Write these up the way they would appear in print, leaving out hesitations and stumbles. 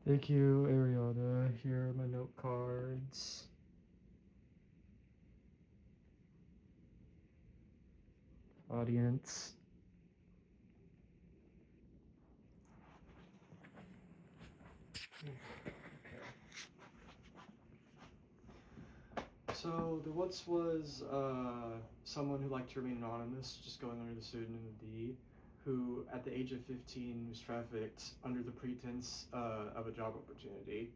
Thank you, Ariana. Here are my note cards. Audience. So there once was someone who liked to remain anonymous, just going under the pseudonym D, who at the age of 15 was trafficked under the pretense of a job opportunity.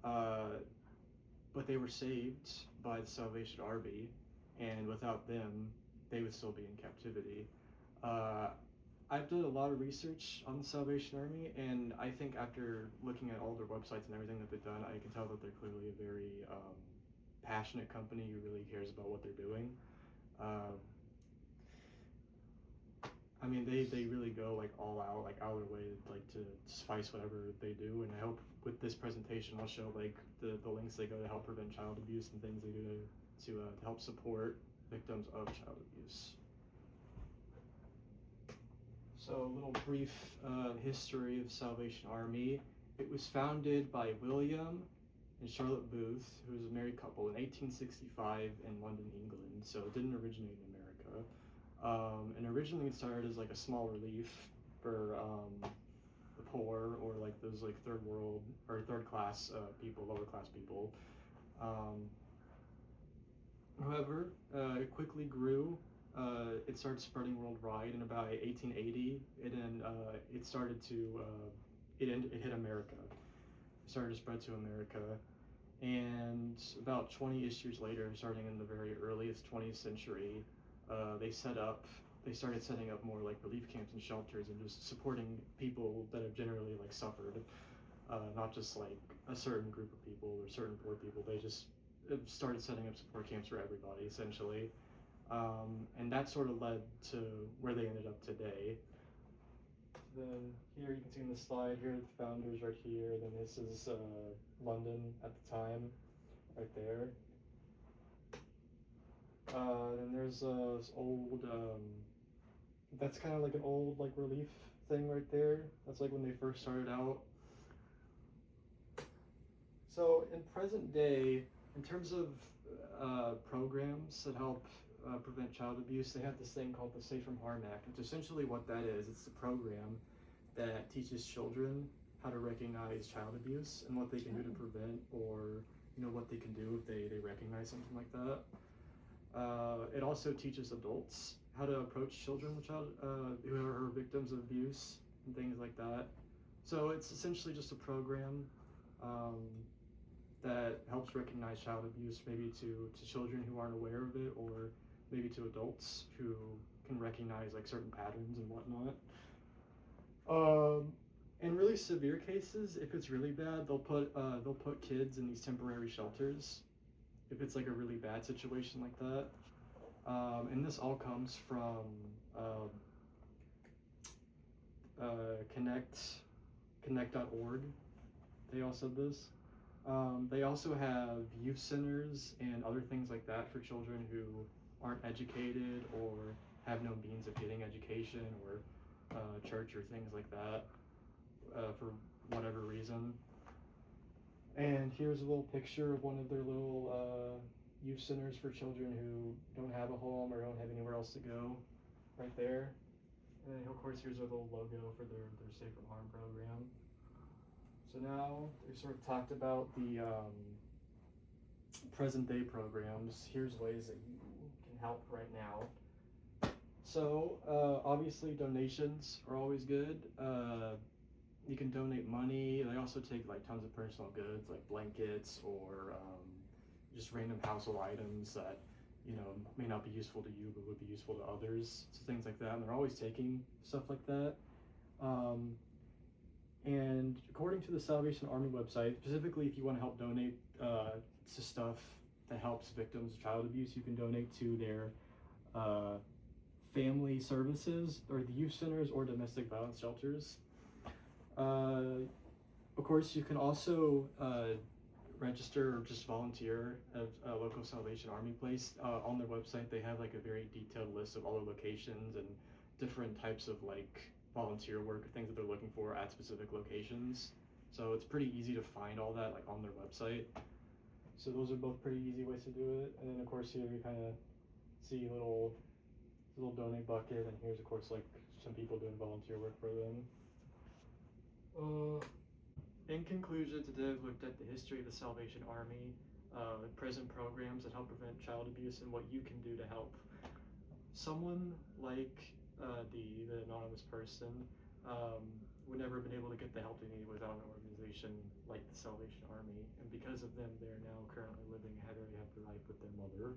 But they were saved by the Salvation Army, and without them, they would still be in captivity. Uh, I've done a lot of research on the Salvation Army, and I think after looking at all their websites and everything that they've done, I can tell that they're clearly a very passionate company who really cares about what they're doing. Um, I mean, they really go like all out, like out of their way, like to suffice whatever they do. And I hope with this presentation, I'll show like the links they go to help prevent child abuse and things they do to help support victims of child abuse. So a little brief history of Salvation Army. It was founded by William and Charlotte Booth, who was a married couple in 1865 in London, England. So it didn't originate in America. And originally it started as like a small relief for the poor or like those like third world or third class people, lower class people. However, it quickly grew. It started spreading worldwide in about 1880. It started to it hit America. It started to spread to America, and about 20-ish years later, starting in the very earliest 20th century, they started setting up more like relief camps and shelters and just supporting people that have generally like suffered, not just like a certain group of people or certain poor people. They just started setting up support camps for everybody essentially, and that sort of led to where they ended up today. Then here you can see in the slide here the founders right here. Then this is London at the time, right there. Then there's this old. That's kind of like an old like relief thing right there. That's like when they first started out. So in present day, in terms of programs that help prevent child abuse, they have this thing called the Safe from Harm Act, which essentially what that is, it's a program that teaches children how to recognize child abuse and what they can do to prevent, or what they can do if they recognize something like that. It also teaches adults how to approach children with who are victims of abuse and things like that. So it's essentially just a program that helps recognize child abuse, maybe to children who aren't aware of it, or maybe to adults who can recognize like certain patterns and whatnot. In really severe cases, if it's really bad, they'll put kids in these temporary shelters. If it's like a really bad situation like that, and this all comes from connect.org. They all said this. They also have youth centers and other things like that for children who aren't educated or have no means of getting education or church or things like that for whatever reason. And here's a little picture of one of their little youth centers for children who don't have a home or don't have anywhere else to go, right there. And then, of course, here's a little logo for their Safe from Harm program. So now we've sort of talked about the present day programs. Here's ways that you can help right now. So obviously donations are always good. You can donate money. They also take like tons of personal goods like blankets or just random household items that may not be useful to you but would be useful to others. So things like that. And they're always taking stuff like that. And according to the Salvation Army website, specifically if you want to help donate to stuff that helps victims of child abuse, you can donate to their family services or the youth centers or domestic violence shelters. Of course, you can also register or just volunteer at a local Salvation Army place. On their website, they have like a very detailed list of all the locations and different types of like volunteer work or things that they're looking for at specific locations. So it's pretty easy to find all that like on their website. So those are both pretty easy ways to do it. And then of course here we kind of see little donate bucket, and here's of course like some people doing volunteer work for them. In conclusion, today I've looked at the history of the Salvation Army, present programs that help prevent child abuse, and what you can do to help. Someone like the anonymous person would never have been able to get the help they needed without an organization like the Salvation Army, and because of them, they're now currently living a very happy life with their mother.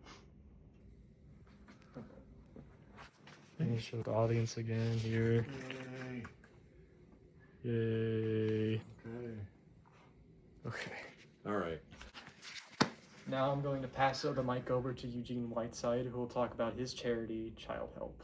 Let me show the audience again here. Yay. Okay. All right. Now I'm going to pass the mic over to Eugene Whiteside, who will talk about his charity, Child Help.